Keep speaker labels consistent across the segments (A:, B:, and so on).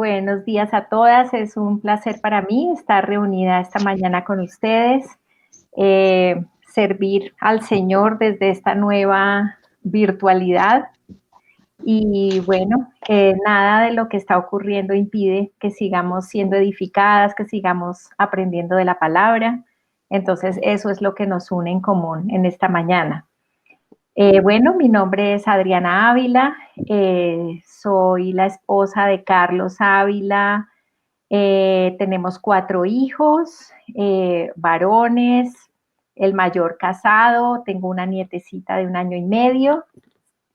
A: Buenos días a todas. Es un placer para mí estar reunida esta mañana con ustedes, servir al Señor desde esta nueva virtualidad. Y bueno, nada de lo que está ocurriendo impide que sigamos siendo edificadas, que sigamos aprendiendo de la palabra. Entonces, eso es lo que nos une en común en esta mañana. Bueno, mi nombre es Adriana Ávila, soy la esposa de Carlos Ávila. Tenemos 4 hijos, varones, el mayor casado, tengo una nietecita de 1 año y medio,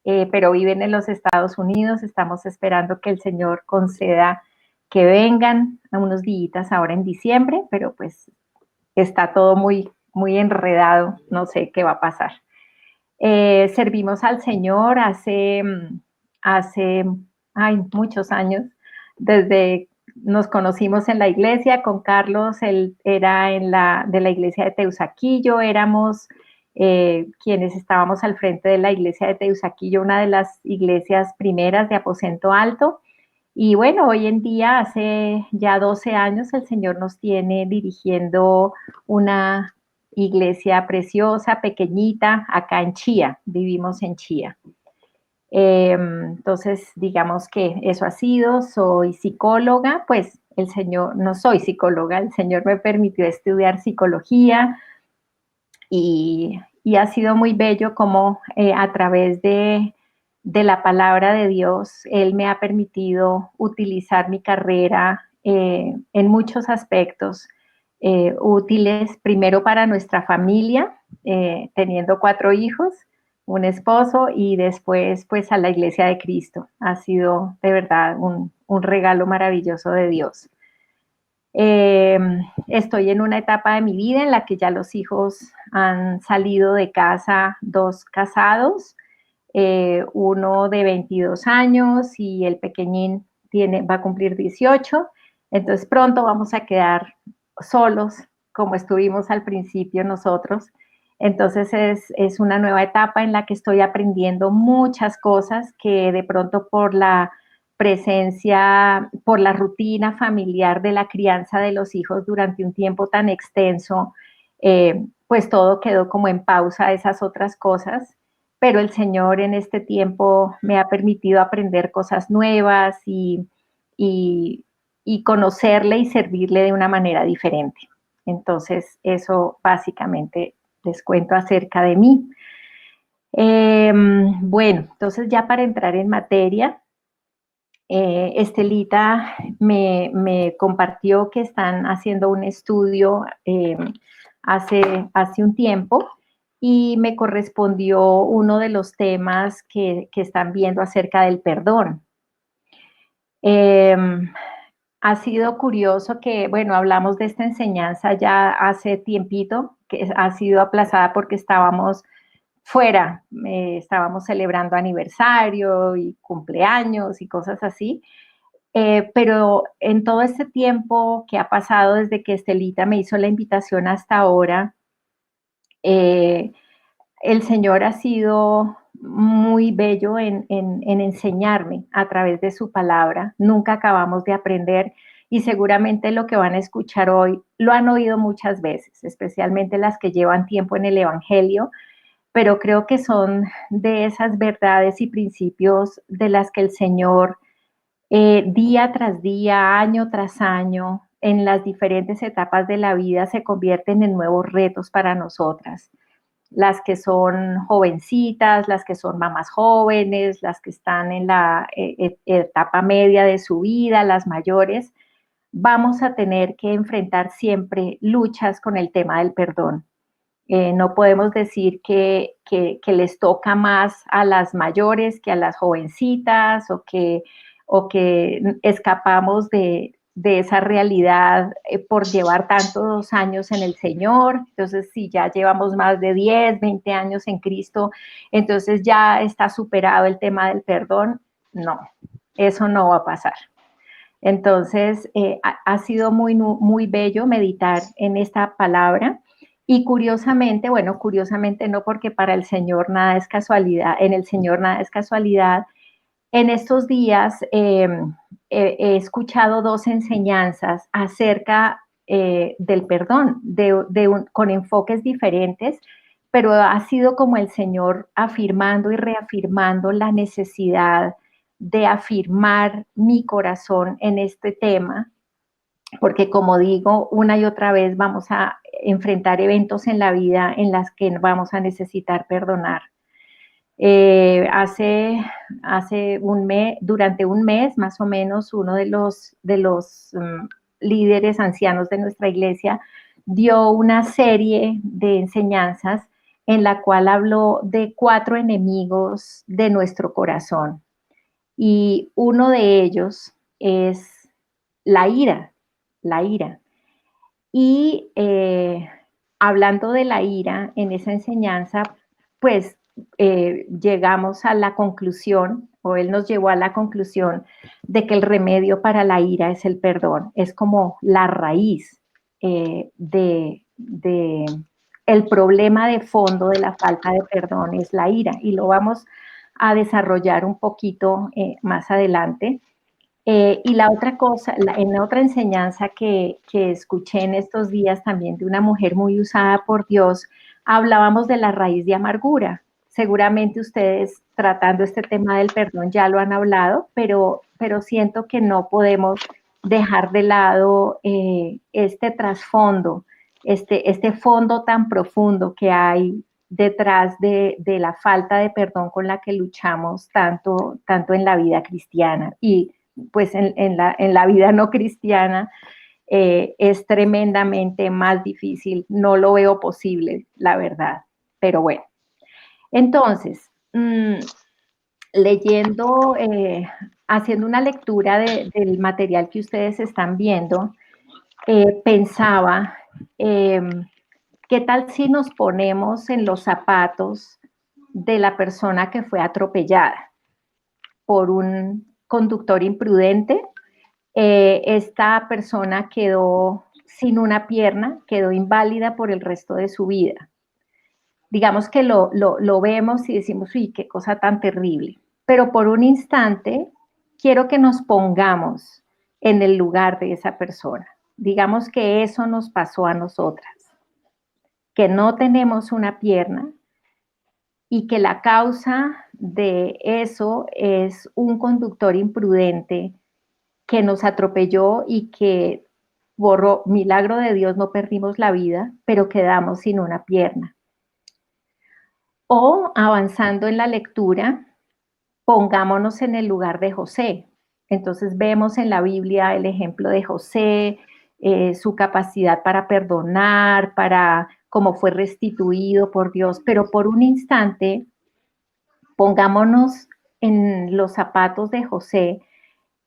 A: pero viven en los Estados Unidos. Estamos esperando que el Señor conceda que vengan a unos días ahora en diciembre, pero pues está todo muy, muy enredado, no sé qué va a pasar. Servimos al Señor hace muchos años, desde nos conocimos en la iglesia con Carlos. Él era de la iglesia de Teusaquillo, éramos quienes estábamos al frente de la iglesia de Teusaquillo, una de las iglesias primeras de Aposento Alto. Y bueno, hoy en día, hace ya 12 años, el Señor nos tiene dirigiendo una iglesia preciosa, pequeñita, acá en Chía. Vivimos en Chía. Entonces, digamos que eso ha sido. Soy psicóloga, pues el Señor, no soy psicóloga, el Señor me permitió estudiar psicología y ha sido muy bello como a través de la palabra de Dios, Él me ha permitido utilizar mi carrera en muchos aspectos útiles, primero para nuestra familia, teniendo 4 hijos, un esposo, y después pues a la Iglesia de Cristo. Ha sido de verdad un regalo maravilloso de Dios. Eh, Estoy en una etapa de mi vida en la que ya los hijos han salido de casa, 2 casados, uno de 22 años y el pequeñín va a cumplir 18. Entonces pronto vamos a quedar solos como estuvimos al principio nosotros. Entonces es una nueva etapa en la que estoy aprendiendo muchas cosas que de pronto por la presencia, por la rutina familiar de la crianza de los hijos durante un tiempo tan extenso, pues todo quedó como en pausa, esas otras cosas, pero el Señor en este tiempo me ha permitido aprender cosas nuevas y, y conocerle y servirle de una manera diferente. Entonces, eso básicamente les cuento acerca de mí. Bueno, entonces ya para entrar en materia, Estelita me compartió que están haciendo un estudio hace un tiempo y me correspondió uno de los temas que están viendo acerca del perdón. Eh, Ha sido curioso que, bueno, hablamos de esta enseñanza ya hace tiempito, que ha sido aplazada porque estábamos fuera, estábamos celebrando aniversario y cumpleaños y cosas así. Pero en todo este tiempo que ha pasado desde que Estelita me hizo la invitación hasta ahora, eh, el Señor ha sido muy bello en enseñarme a través de su palabra. Nunca acabamos de aprender y seguramente lo que van a escuchar hoy lo han oído muchas veces, especialmente las que llevan tiempo en el Evangelio, pero creo que son de esas verdades y principios de las que el Señor día tras día, año tras año, en las diferentes etapas de la vida se convierten en nuevos retos para nosotras. Las que son jovencitas, las que son mamás jóvenes, las que están en la etapa media de su vida, las mayores, vamos a tener que enfrentar siempre luchas con el tema del perdón. No podemos decir que les toca más a las mayores que a las jovencitas o que escapamos de esa realidad por llevar tantos años en el Señor. Entonces, si ya llevamos más de 10, 20 años en Cristo, entonces ya está superado el tema del perdón. No, eso no va a pasar. Entonces, ha sido muy, muy bello meditar en esta palabra. Y curiosamente, bueno, curiosamente no, porque para el Señor nada es casualidad, en el Señor nada es casualidad. En estos días he escuchado dos enseñanzas acerca del perdón, con enfoques diferentes, pero ha sido como el Señor afirmando y reafirmando la necesidad de afirmar mi corazón en este tema, porque como digo, una y otra vez vamos a enfrentar eventos en la vida en las que vamos a necesitar perdonar. Hace un mes, durante un mes más o menos, uno de los líderes ancianos de nuestra iglesia dio una serie de enseñanzas en la cual habló de 4 enemigos de nuestro corazón. Y uno de ellos es la ira, la ira. Y hablando de la ira en esa enseñanza, pues llegamos a la conclusión, o él nos llevó a la conclusión de que el remedio para la ira es el perdón, es como la raíz de el problema de fondo de la falta de perdón es la ira, y lo vamos a desarrollar un poquito más adelante. Y la otra cosa, en la otra enseñanza que escuché en estos días también de una mujer muy usada por Dios, hablábamos de la raíz de amargura. Seguramente ustedes tratando este tema del perdón ya lo han hablado, pero siento que no podemos dejar de lado este trasfondo, este fondo tan profundo que hay detrás de la falta de perdón con la que luchamos tanto en la vida cristiana. Y pues en la vida no cristiana es tremendamente más difícil, no lo veo posible, la verdad, pero bueno. Entonces, leyendo, haciendo una lectura del material que ustedes están viendo, pensaba, eh, ¿qué tal si nos ponemos en los zapatos de la persona que fue atropellada por un conductor imprudente? Esta persona quedó sin una pierna, quedó inválida por el resto de su vida. Digamos que lo vemos y decimos, uy, qué cosa tan terrible. Pero por un instante quiero que nos pongamos en el lugar de esa persona. Digamos que eso nos pasó a nosotras, que no tenemos una pierna y que la causa de eso es un conductor imprudente que nos atropelló y que por milagro de Dios no perdimos la vida, pero quedamos sin una pierna. O avanzando en la lectura, pongámonos en el lugar de José. Entonces vemos en la Biblia el ejemplo de José, su capacidad para perdonar, para cómo fue restituido por Dios, pero por un instante pongámonos en los zapatos de José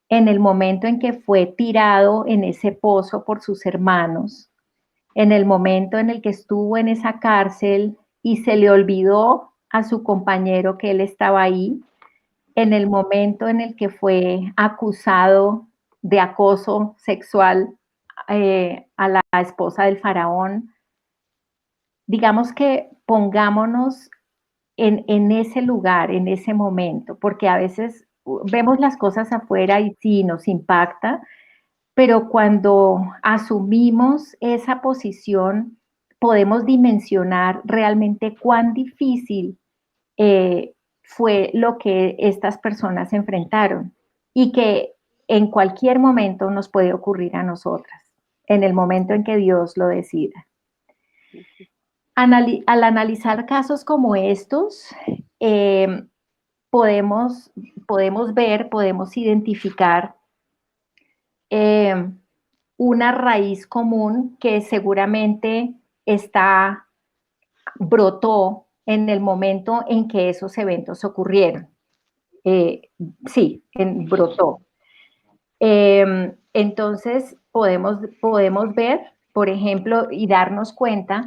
A: en el momento en que fue tirado en ese pozo por sus hermanos, en el momento en el que estuvo en esa cárcel y se le olvidó a su compañero que él estaba ahí, en el momento en el que fue acusado de acoso sexual a la esposa del faraón. Digamos que pongámonos en ese lugar, en ese momento, porque a veces vemos las cosas afuera y sí nos impacta, pero cuando asumimos esa posición, podemos dimensionar realmente cuán difícil fue lo que estas personas enfrentaron y que en cualquier momento nos puede ocurrir a nosotras, en el momento en que Dios lo decida. Al analizar casos como estos, eh, podemos, podemos ver, podemos identificar eh, una raíz común que seguramente brotó en el momento en que esos eventos ocurrieron. Eh, sí, brotó. Entonces podemos ver, por ejemplo, y darnos cuenta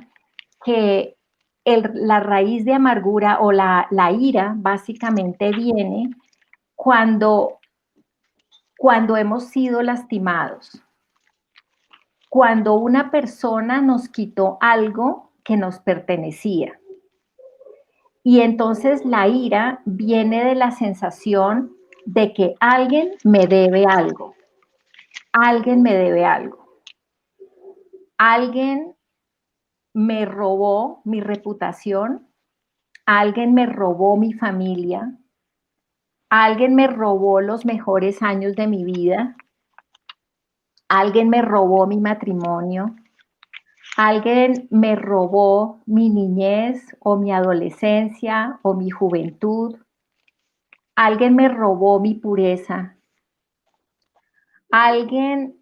A: que la raíz de amargura o la ira básicamente viene cuando, cuando hemos sido lastimados, cuando una persona nos quitó algo que nos pertenecía. Y entonces la ira viene de la sensación de que alguien me debe algo, alguien me debe algo, alguien me robó mi reputación, alguien me robó mi familia, alguien me robó los mejores años de mi vida, alguien me robó mi matrimonio, alguien me robó mi niñez o mi adolescencia o mi juventud, alguien me robó mi pureza, alguien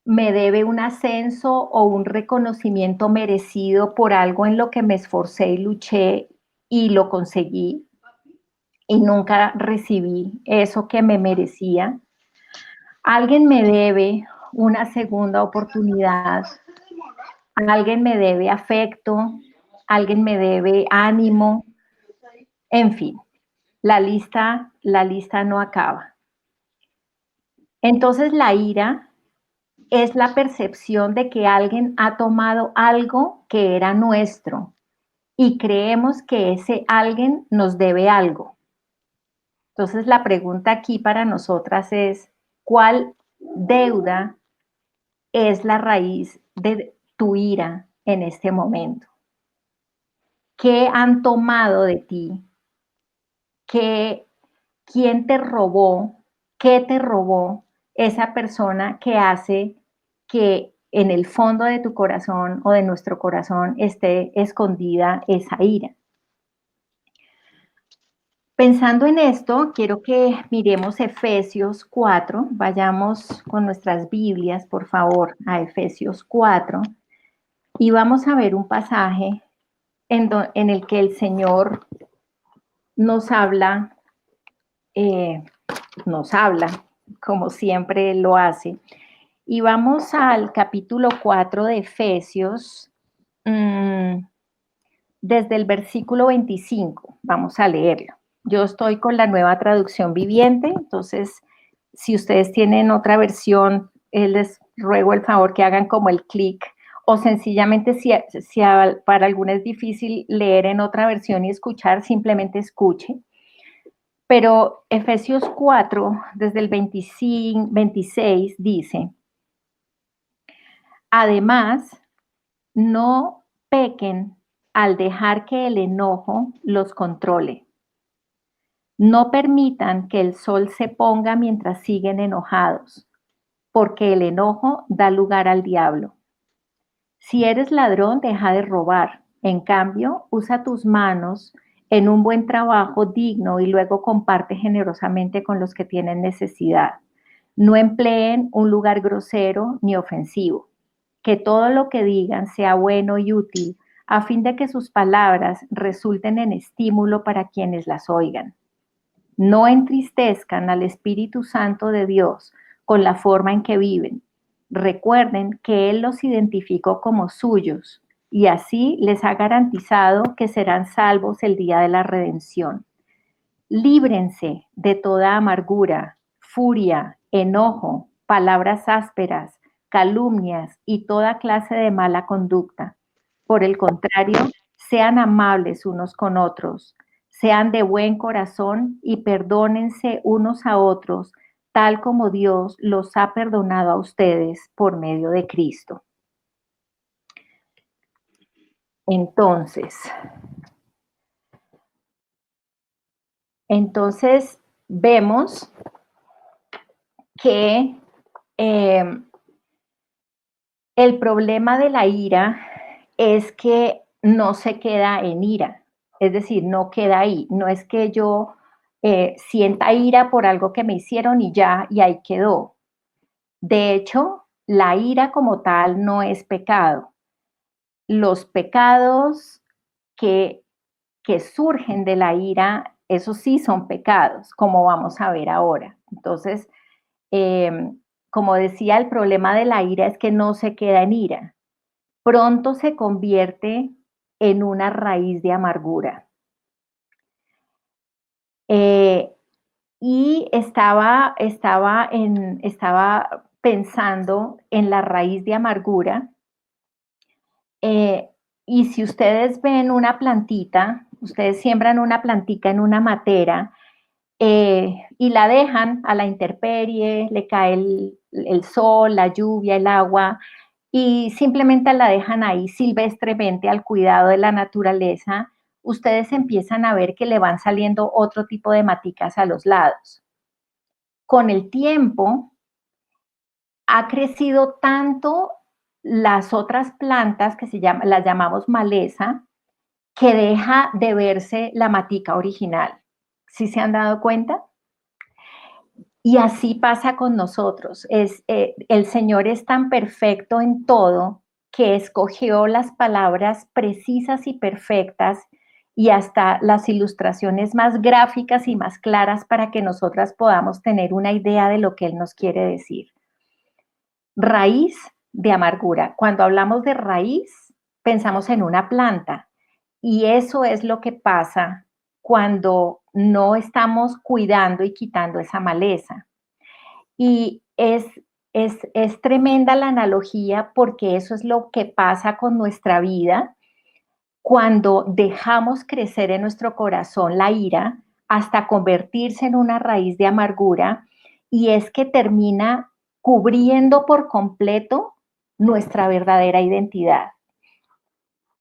A: me debe un ascenso o un reconocimiento merecido por algo en lo que me esforcé y luché y lo conseguí y nunca recibí eso que me merecía. Alguien me debe una segunda oportunidad, alguien me debe afecto, alguien me debe ánimo, en fin, la lista no acaba. Entonces la ira es la percepción de que alguien ha tomado algo que era nuestro y creemos que ese alguien nos debe algo. Entonces la pregunta aquí para nosotras es, ¿cuál deuda es la raíz de tu ira en este momento? ¿Qué han tomado de ti? ¿Qué, quién te robó? ¿Qué te robó esa persona que hace que en el fondo de tu corazón o de nuestro corazón esté escondida esa ira? Pensando en esto, quiero que miremos Efesios 4, vayamos con nuestras Biblias, por favor, a Efesios 4, y vamos a ver un pasaje en el que el Señor nos habla, eh, nos habla, como siempre lo hace. Y vamos al capítulo 4 de Efesios, desde el versículo 25. Vamos a leerlo. Yo estoy con la nueva traducción viviente, entonces, si ustedes tienen otra versión, les ruego el favor que hagan como el clic o sencillamente si para alguna es difícil leer en otra versión y escuchar, simplemente escuche. Pero Efesios 4, desde el 25, 26, dice, además, no pequen al dejar que el enojo los controle. No permitan que el sol se ponga mientras siguen enojados, porque el enojo da lugar al diablo. Si eres ladrón, deja de robar. En cambio, usa tus manos en un buen trabajo digno y luego comparte generosamente con los que tienen necesidad. No empleen un lugar grosero ni ofensivo. Que todo lo que digan sea bueno y útil, a fin de que sus palabras resulten en estímulo para quienes las oigan. No entristezcan al Espíritu Santo de Dios con la forma en que viven. Recuerden que Él los identificó como suyos y así les ha garantizado que serán salvos el día de la redención. Líbrense de toda amargura, furia, enojo, palabras ásperas, calumnias y toda clase de mala conducta. Por el contrario, sean amables unos con otros, sean de buen corazón y perdónense unos a otros, tal como Dios los ha perdonado a ustedes por medio de Cristo. Entonces, entonces vemos que eh, el problema de la ira es que no se queda en ira, es decir, no queda ahí. No es que yo sienta ira por algo que me hicieron y ya, y ahí quedó. De hecho, la ira como tal no es pecado. Los pecados que, que surgen de la ira, esos sí son pecados, como vamos a ver ahora. Entonces, eh, como decía, el problema de la ira es que no se queda en ira, pronto se convierte en una raíz de amargura. Eh, y estaba pensando en la raíz de amargura. eh, y si ustedes ven una plantita, ustedes siembran una plantica en una matera, y la dejan a la intemperie, le cae el sol, la lluvia, el agua, y simplemente la dejan ahí silvestremente al cuidado de la naturaleza, ustedes empiezan a ver que le van saliendo otro tipo de maticas a los lados. Con el tiempo, ha crecido tanto las otras plantas que las llamamos maleza, que deja de verse la matica original. ¿Sí se han dado cuenta? Y así pasa con nosotros. El Señor es tan perfecto en todo que escogió las palabras precisas y perfectas y hasta las ilustraciones más gráficas y más claras para que nosotras podamos tener una idea de lo que Él nos quiere decir. Raíz de amargura. Cuando hablamos de raíz, pensamos en una planta y eso es lo que pasa cuando no estamos cuidando y quitando esa maleza. Y es tremenda la analogía porque eso es lo que pasa con nuestra vida cuando dejamos crecer en nuestro corazón la ira hasta convertirse en una raíz de amargura y es que termina cubriendo por completo nuestra verdadera identidad.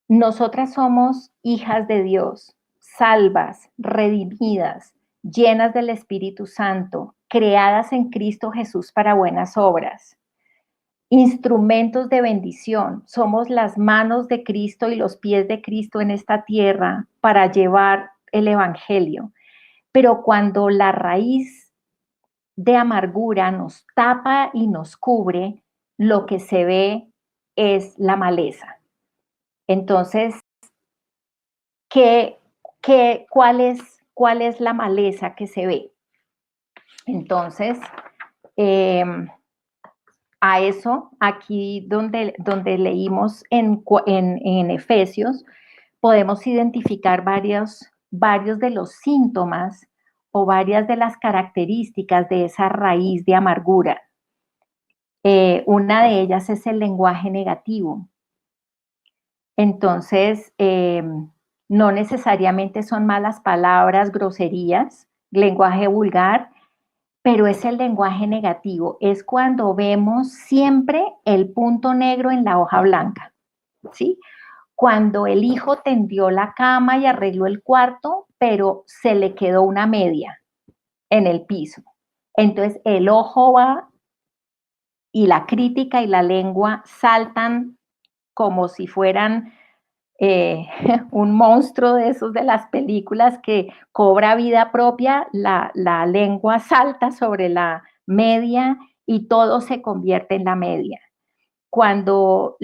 A: Nosotras somos hijas de Dios, salvas, redimidas, llenas del Espíritu Santo, creadas en Cristo Jesús para buenas obras, instrumentos de bendición. Somos las manos de Cristo y los pies de Cristo en esta tierra para llevar el Evangelio. Pero cuando la raíz de amargura nos tapa y nos cubre, lo que se ve es la maleza. Entonces, ¿qué, cuál es la maleza que se ve? Entonces, eh, a eso, aquí donde leímos en Efesios, podemos identificar varios de los síntomas o varias de las características de esa raíz de amargura. Una de ellas es el lenguaje negativo. Entonces, no necesariamente son malas palabras, groserías, lenguaje vulgar, pero es el lenguaje negativo. Es cuando vemos siempre el punto negro en la hoja blanca, ¿sí? Cuando el hijo tendió la cama y arregló el cuarto, pero se le quedó una media en el piso. Entonces, el ojo va y la crítica y la lengua saltan como si fueran eh, un monstruo de esos de las películas que cobra vida propia, la lengua salta sobre la media y todo se convierte en la media. Cuando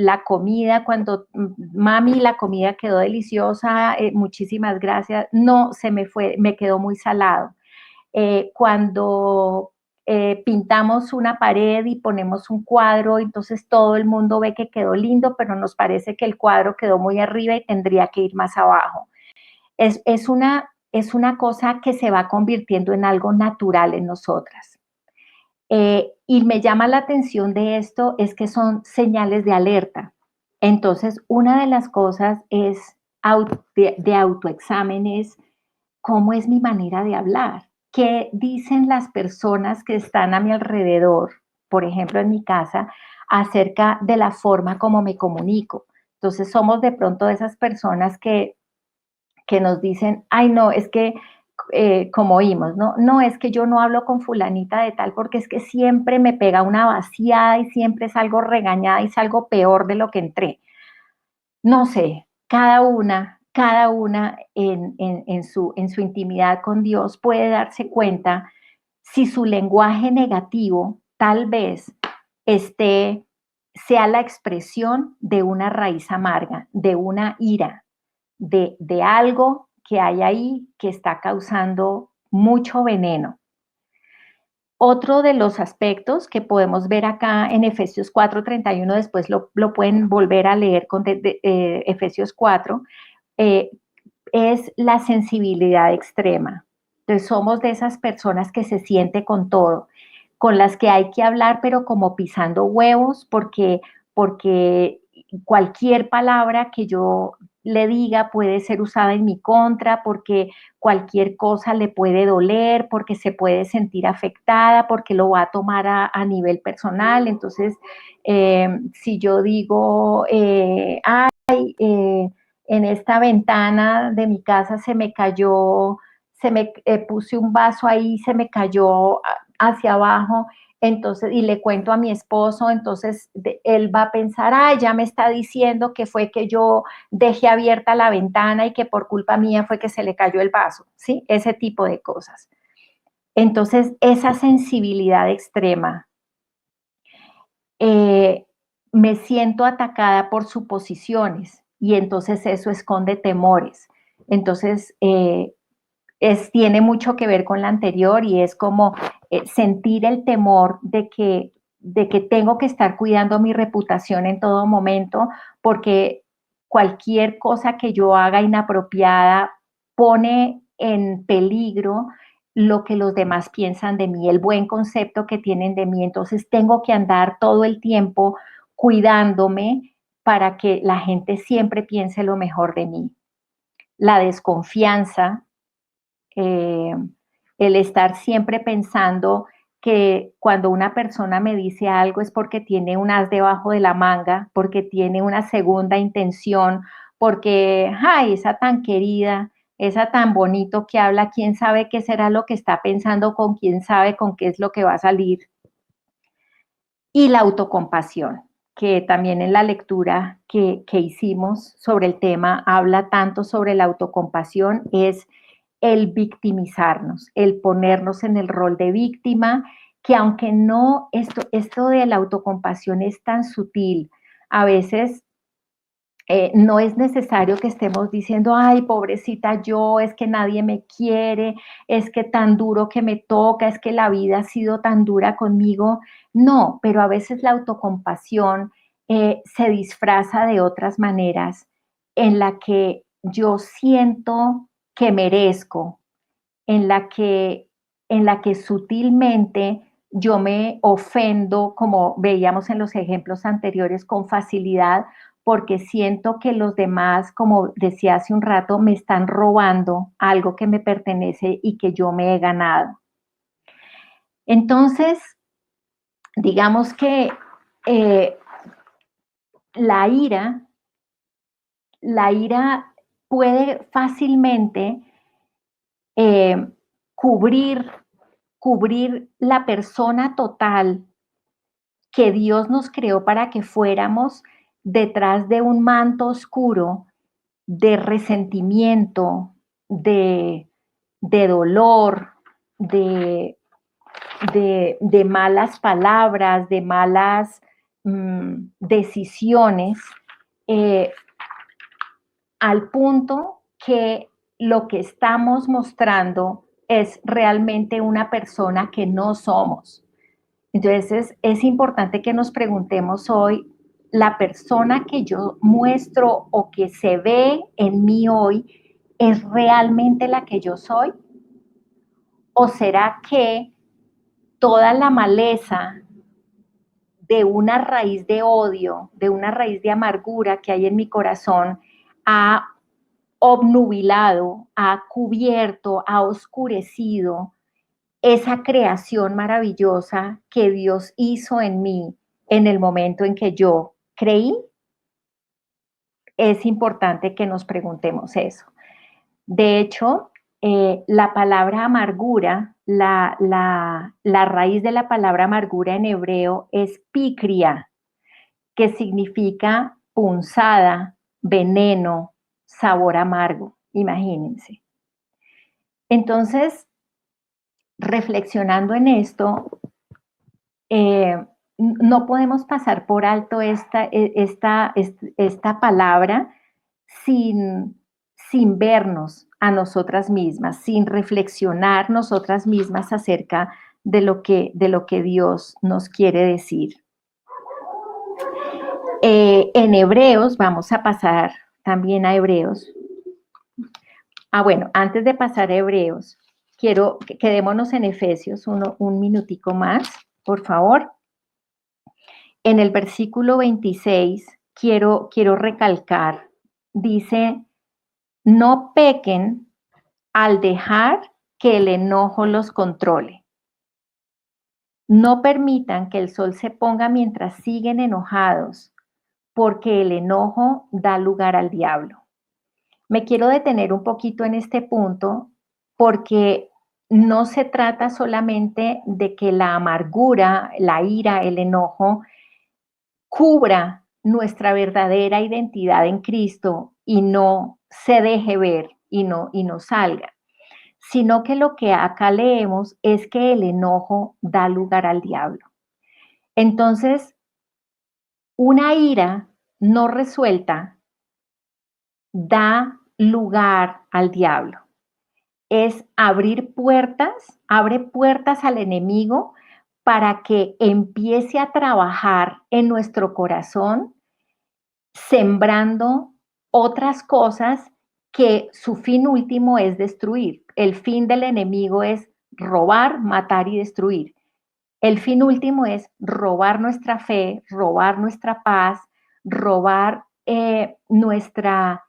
A: mami, la comida quedó deliciosa, muchísimas gracias, no, se me fue, me quedó muy salado. Cuando pintamos una pared y ponemos un cuadro, entonces todo el mundo ve que quedó lindo, pero nos parece que el cuadro quedó muy arriba y tendría que ir más abajo. Es una cosa que se va convirtiendo en algo natural en nosotras. Y me llama la atención de esto es que son señales de alerta. Entonces, una de las cosas es de autoexámenes, ¿cómo es mi manera de hablar? ¿Qué dicen las personas que están a mi alrededor, por ejemplo, en mi casa, acerca de la forma como me comunico? Entonces, somos de pronto esas personas que nos dicen, ay, no, es que, como oímos, ¿no? No, es que yo no hablo con fulanita de tal porque es que siempre me pega una vaciada y siempre salgo regañada y salgo peor de lo que entré. No sé, cada una en su intimidad con Dios puede darse cuenta si su lenguaje negativo tal vez esté, sea la expresión de una raíz amarga, de una ira, de algo que hay ahí que está causando mucho veneno. Otro de los aspectos que podemos ver acá en Efesios 4:31, después lo pueden volver a leer con Efesios 4, eh, es la sensibilidad extrema. Entonces somos de esas personas que se siente con todo, con las que hay que hablar, pero como pisando huevos, porque cualquier palabra que yo le diga puede ser usada en mi contra, porque cualquier cosa le puede doler, porque se puede sentir afectada, porque lo va a tomar a nivel personal. Entonces, si yo digo, en esta ventana de mi casa se me cayó, puse un vaso ahí, se me cayó hacia abajo, entonces, y le cuento a mi esposo, entonces él va a pensar, ya me está diciendo que fue que yo dejé abierta la ventana y que por culpa mía fue que se le cayó el vaso, ¿sí? Ese tipo de cosas. Entonces, esa sensibilidad extrema, eh, me siento atacada por suposiciones y entonces eso esconde temores. Entonces, tiene mucho que ver con la anterior y es como sentir el temor de que tengo que estar cuidando mi reputación en todo momento porque cualquier cosa que yo haga inapropiada pone en peligro lo que los demás piensan de mí, el buen concepto que tienen de mí. Entonces tengo que andar todo el tiempo cuidándome para que la gente siempre piense lo mejor de mí. La desconfianza, eh, el estar siempre pensando que cuando una persona me dice algo es porque tiene un as debajo de la manga, porque tiene una segunda intención, porque, ay, esa tan querida, esa tan bonito que habla, quién sabe qué será lo que está pensando, con quién sabe con qué es lo que va a salir. Y la autocompasión, que también en la lectura que hicimos sobre el tema habla tanto sobre la autocompasión, es el victimizarnos, el ponernos en el rol de víctima, que aunque no, esto de la autocompasión es tan sutil, a veces no es necesario que estemos diciendo, ay, pobrecita yo, es que nadie me quiere, es que tan duro que me toca, es que la vida ha sido tan dura conmigo. No, pero a veces la autocompasión se disfraza de otras maneras en la que yo siento que merezco, en la que, en la que sutilmente yo me ofendo, como veíamos en los ejemplos anteriores, con facilidad, porque siento que los demás, como decía hace un rato, me están robando algo que me pertenece y que yo me he ganado. Entonces, digamos que eh, la ira, la ira puede fácilmente eh, cubrir, cubrir la persona total que Dios nos creó para que fuéramos detrás de un manto oscuro de resentimiento, de dolor, de, de malas palabras, de malas decisiones, eh, al punto que lo que estamos mostrando es realmente una persona que no somos. Entonces es importante que nos preguntemos hoy, ¿la persona que yo muestro o que se ve en mí hoy es realmente la que yo soy? ¿O será que toda la maleza de una raíz de odio, de una raíz de amargura que hay en mi corazón, ha obnubilado, ha cubierto, ha oscurecido esa creación maravillosa que Dios hizo en mí en el momento en que yo creí? Es importante que nos preguntemos eso. De hecho, la palabra amargura, la raíz de la palabra amargura en hebreo es picria, que significa punzada, veneno, sabor amargo. Imagínense. Entonces, reflexionando en esto, no podemos pasar por alto esta palabra sin vernos a nosotras mismas, sin reflexionar nosotras mismas acerca de lo que Dios nos quiere decir. En Hebreos, vamos a pasar también a Hebreos. Bueno, antes de pasar a Hebreos, quiero que quedémonos en Efesios un minutico más, por favor. En el versículo 26 quiero recalcar dice, no pequen al dejar que el enojo los controle. No permitan que el sol se ponga mientras siguen enojados, porque el enojo da lugar al diablo. Me quiero detener un poquito en este punto porque no se trata solamente de que la amargura, la ira, el enojo cubra nuestra verdadera identidad en Cristo y no se deje ver y no salga, sino que lo que acá leemos es que el enojo da lugar al diablo. Entonces, una ira no resuelta da lugar al diablo. Es abrir puertas, abre puertas al enemigo para que empiece a trabajar en nuestro corazón, sembrando otras cosas que su fin último es destruir. El fin del enemigo es robar, matar y destruir. El fin último es robar nuestra fe, robar nuestra paz, robar nuestra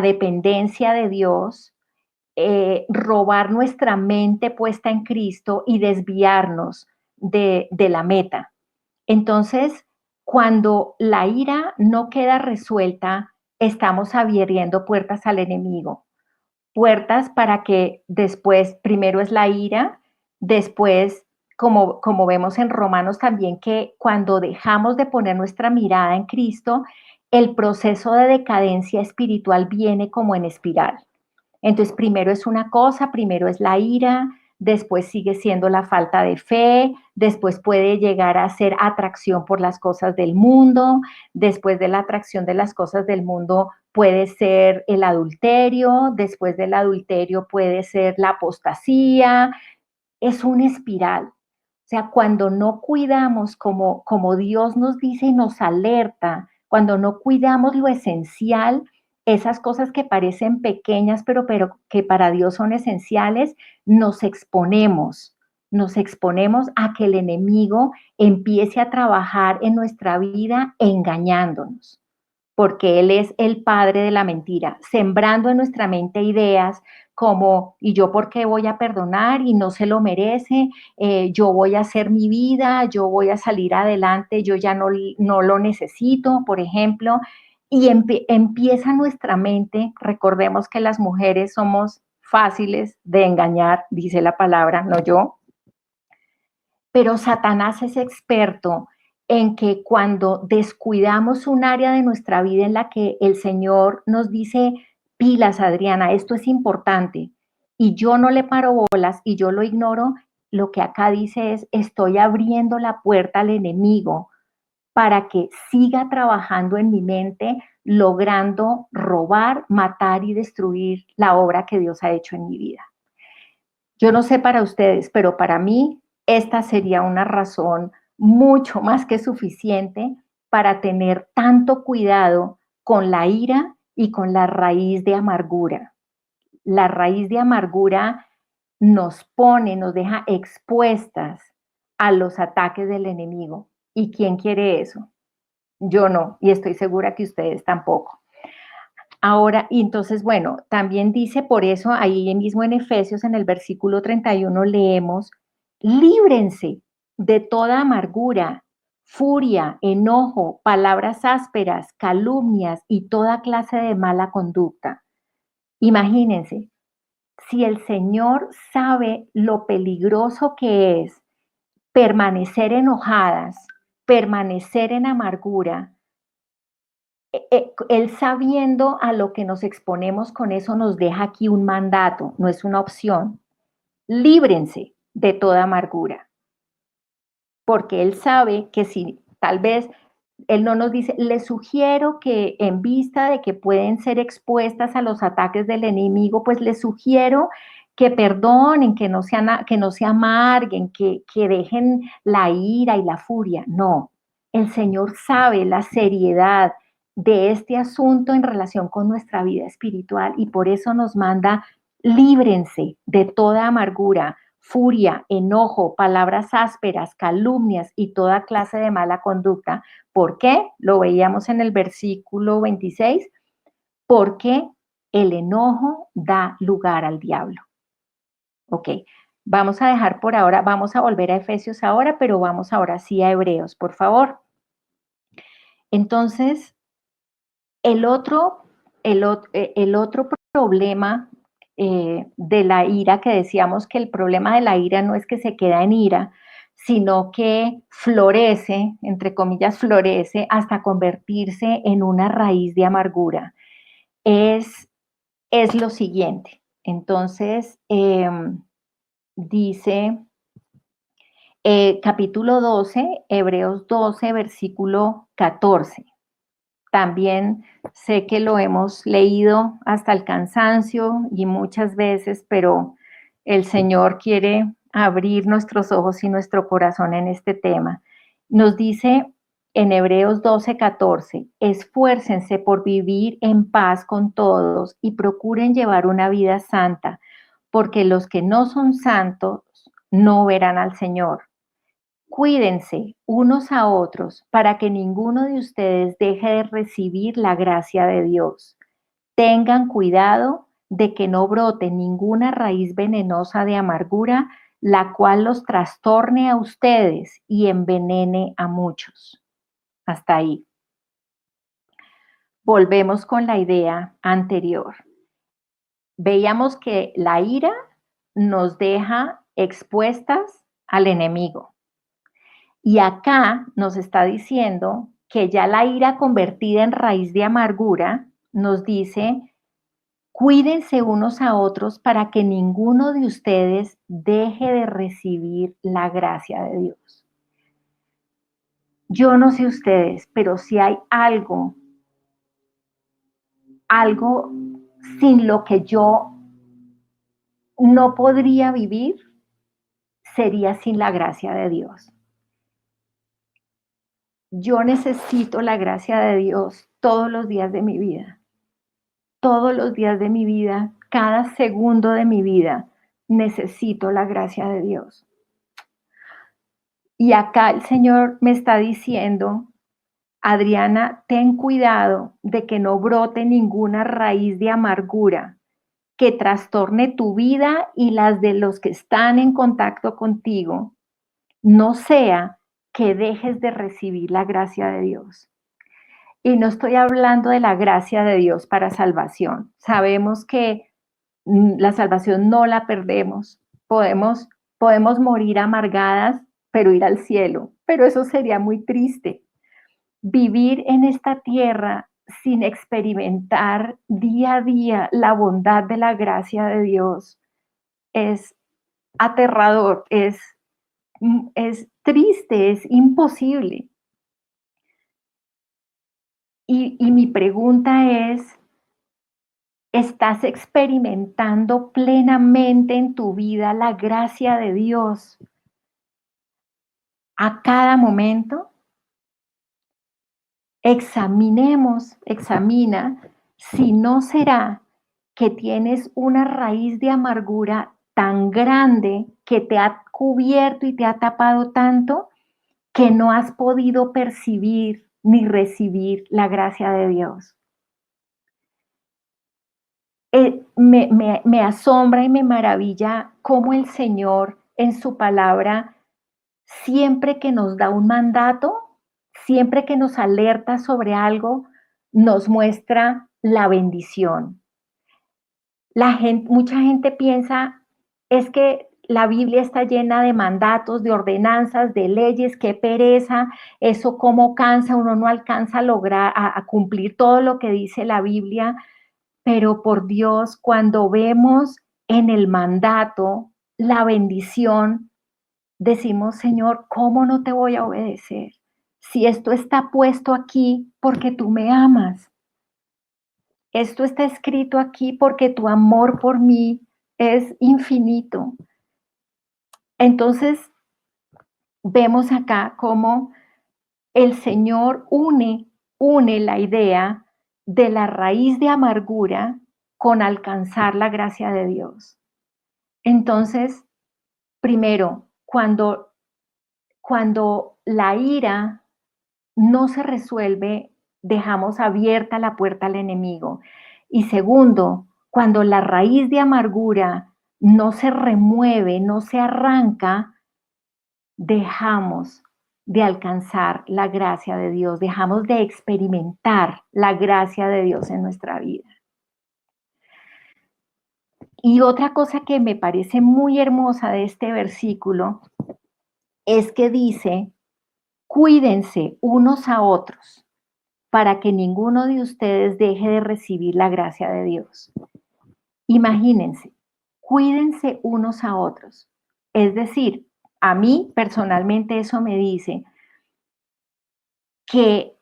A: dependencia de Dios, robar nuestra mente puesta en Cristo y desviarnos de la meta. Entonces, cuando la ira no queda resuelta, estamos abriendo puertas al enemigo, puertas para que después, primero es la ira, después, como vemos en Romanos también, que cuando dejamos de poner nuestra mirada en Cristo, el proceso de decadencia espiritual viene como en espiral. Entonces, primero es una cosa, primero es la ira, después sigue siendo la falta de fe, después puede llegar a ser atracción por las cosas del mundo, después de la atracción de las cosas del mundo puede ser el adulterio, después del adulterio puede ser la apostasía, es una espiral. O sea, cuando no cuidamos como Dios nos dice y nos alerta, cuando no cuidamos lo esencial, esas cosas que parecen pequeñas, pero que para Dios son esenciales, nos exponemos a que el enemigo empiece a trabajar en nuestra vida engañándonos, porque Él es el padre de la mentira, sembrando en nuestra mente ideas como, ¿y yo por qué voy a perdonar y no se lo merece? Yo voy a hacer mi vida, yo voy a salir adelante, yo ya no lo necesito, por ejemplo. Y empieza nuestra mente, recordemos que las mujeres somos fáciles de engañar, dice la palabra, no yo, pero Satanás es experto en que cuando descuidamos un área de nuestra vida en la que el Señor nos dice, pilas, Adriana, esto es importante, y yo no le paro bolas y yo lo ignoro, lo que acá dice es, estoy abriendo la puerta al enemigo para que siga trabajando en mi mente, logrando robar, matar y destruir la obra que Dios ha hecho en mi vida. Yo no sé para ustedes, pero para mí esta sería una razón mucho más que suficiente para tener tanto cuidado con la ira y con la raíz de amargura. La raíz de amargura nos pone, nos deja expuestas a los ataques del enemigo. ¿Y quién quiere eso? Yo no, y estoy segura que ustedes tampoco. Ahora, y entonces, bueno, también dice, por eso ahí mismo en Efesios, en el versículo 31, leemos, líbrense de toda amargura, furia, enojo, palabras ásperas, calumnias y toda clase de mala conducta. Imagínense, si el Señor sabe lo peligroso que es permanecer enojadas, permanecer en amargura, él sabiendo a lo que nos exponemos con eso nos deja aquí un mandato, no es una opción. Líbrense de toda amargura, porque él sabe que si tal vez él no nos dice, les sugiero que en vista de que pueden ser expuestas a los ataques del enemigo, pues les sugiero que perdonen, que no se amarguen, que dejen la ira y la furia. No, el Señor sabe la seriedad de este asunto en relación con nuestra vida espiritual y por eso nos manda, líbrense de toda amargura, furia, enojo, palabras ásperas, calumnias y toda clase de mala conducta. ¿Por qué? Lo veíamos en el versículo 26, porque el enojo da lugar al diablo. Ok, vamos a dejar por ahora, vamos a volver a Efesios ahora, pero vamos ahora sí a Hebreos, por favor. Entonces, el otro, el otro problema de la ira, que decíamos que el problema de la ira no es que se queda en ira, sino que florece, entre comillas, florece hasta convertirse en una raíz de amargura, es, es lo siguiente. Entonces, dice capítulo 12, Hebreos 12, versículo 14. También sé que lo hemos leído hasta el cansancio y muchas veces, pero el Señor quiere abrir nuestros ojos y nuestro corazón en este tema. Nos dice en Hebreos 12:14, esfuércense por vivir en paz con todos y procuren llevar una vida santa, porque los que no son santos no verán al Señor. Cuídense unos a otros para que ninguno de ustedes deje de recibir la gracia de Dios. Tengan cuidado de que no brote ninguna raíz venenosa de amargura, la cual los trastorne a ustedes y envenene a muchos. Hasta ahí. Volvemos con la idea anterior. Veíamos que la ira nos deja expuestas al enemigo. Y acá nos está diciendo que ya la ira convertida en raíz de amargura nos dice, cuídense unos a otros para que ninguno de ustedes deje de recibir la gracia de Dios. Yo no sé ustedes, pero si hay algo sin lo que yo no podría vivir, sería sin la gracia de Dios. Yo necesito la gracia de Dios todos los días de mi vida. Todos los días de mi vida, cada segundo de mi vida, necesito la gracia de Dios. Y acá el Señor me está diciendo, Adriana, ten cuidado de que no brote ninguna raíz de amargura que trastorne tu vida y las de los que están en contacto contigo, no sea que dejes de recibir la gracia de Dios. Y no estoy hablando de la gracia de Dios para salvación. Sabemos que la salvación no la perdemos. Podemos morir amargadas, pero ir al cielo. Pero eso sería muy triste. Vivir en esta tierra sin experimentar día a día la bondad de la gracia de Dios es aterrador, es triste, es imposible. Y mi pregunta es, ¿estás experimentando plenamente en tu vida la gracia de Dios a cada momento? Examina si no será que tienes una raíz de amargura tan grande que te ha cubierto y te ha tapado tanto que no has podido percibir ni recibir la gracia de Dios. Me asombra y me maravilla cómo el Señor en su palabra, siempre que nos da un mandato, siempre que nos alerta sobre algo, nos muestra la bendición. Mucha gente piensa, es que la Biblia está llena de mandatos, de ordenanzas, de leyes, qué pereza, eso cómo cansa, uno no alcanza a lograr, a cumplir todo lo que dice la Biblia. Pero por Dios, cuando vemos en el mandato la bendición, decimos, Señor, ¿cómo no te voy a obedecer? Si esto está puesto aquí porque tú me amas, esto está escrito aquí porque tu amor por mí es infinito. Entonces, vemos acá cómo el Señor une la idea de la raíz de amargura con alcanzar la gracia de Dios. Entonces, primero, cuando la ira no se resuelve, dejamos abierta la puerta al enemigo. Y segundo, cuando la raíz de amargura no se remueve, no se arranca, dejamos de alcanzar la gracia de Dios, dejamos de experimentar la gracia de Dios en nuestra vida. Y otra cosa que me parece muy hermosa de este versículo es que dice, cuídense unos a otros para que ninguno de ustedes deje de recibir la gracia de Dios. Imagínense, cuídense unos a otros. Es decir, a mí personalmente eso me dice que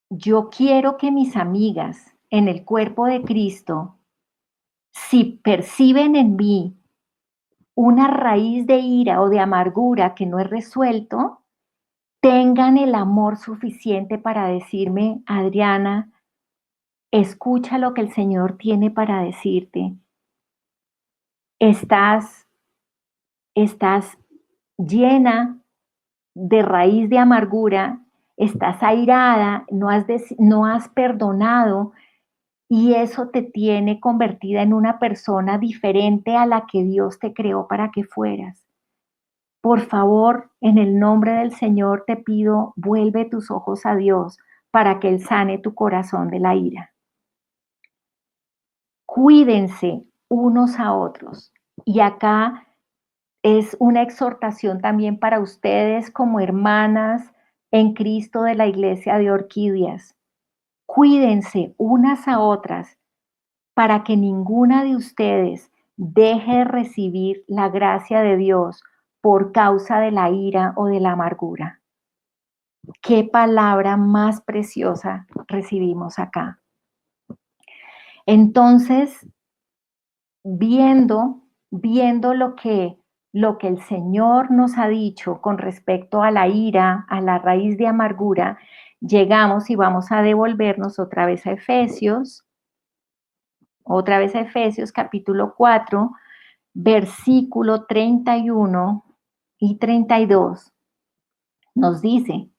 A: yo quiero que mis amigas en el cuerpo de Cristo, si perciben en mí una raíz de ira o de amargura que no he resuelto, tengan el amor suficiente para decirme, Adriana, escucha lo que el Señor tiene para decirte. Estás llena de raíz de amargura, estás airada, no has perdonado y eso te tiene convertida en una persona diferente a la que Dios te creó para que fueras. Por favor, en el nombre del Señor te pido, vuelve tus ojos a Dios para que Él sane tu corazón de la ira. Cuídense unos a otros. Y acá es una exhortación también para ustedes como hermanas en Cristo de la Iglesia de Orquídeas. Cuídense unas a otras para que ninguna de ustedes deje de recibir la gracia de Dios por causa de la ira o de la amargura. Qué palabra más preciosa recibimos acá. Entonces, viendo lo que el Señor nos ha dicho con respecto a la ira, a la raíz de amargura, llegamos y vamos a devolvernos otra vez a Efesios capítulo 4, versículo 31 y 32. Nos dice,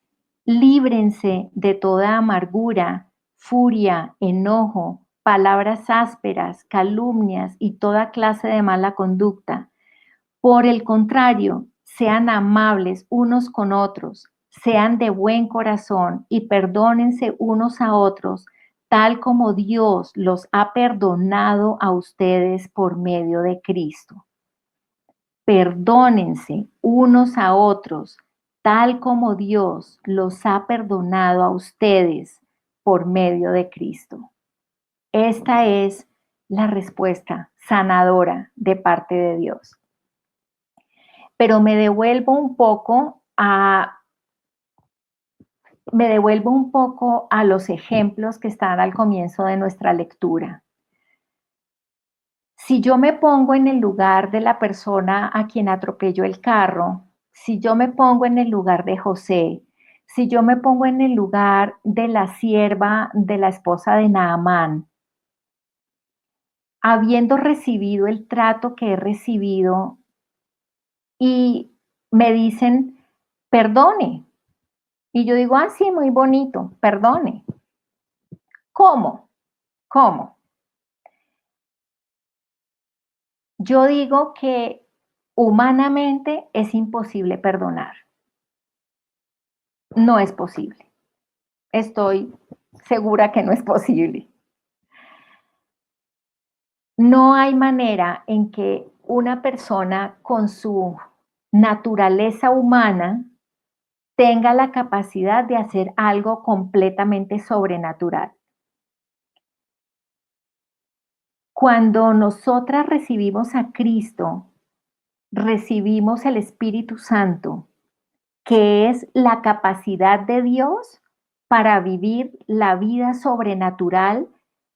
A: líbrense de toda amargura, furia, enojo, palabras ásperas, calumnias y toda clase de mala conducta. Por el contrario, sean amables unos con otros, sean de buen corazón y perdónense unos a otros, tal como Dios los ha perdonado a ustedes por medio de Cristo. Perdónense unos a otros, tal como Dios los ha perdonado a ustedes por medio de Cristo. Esta es la respuesta sanadora de parte de Dios. Pero me devuelvo un poco a los ejemplos que están al comienzo de nuestra lectura. Si yo me pongo en el lugar de la persona a quien atropelló el carro, si yo me pongo en el lugar de José, si yo me pongo en el lugar de la sierva de la esposa de Naamán, habiendo recibido el trato que he recibido y me dicen, perdone. Y yo digo, ah, sí, muy bonito, perdone. ¿Cómo? ¿Cómo? Yo digo que humanamente es imposible perdonar. No es posible. Estoy segura que no es posible. No hay manera en que una persona con su naturaleza humana tenga la capacidad de hacer algo completamente sobrenatural. Cuando nosotras recibimos a Cristo, recibimos el Espíritu Santo, que es la capacidad de Dios para vivir la vida sobrenatural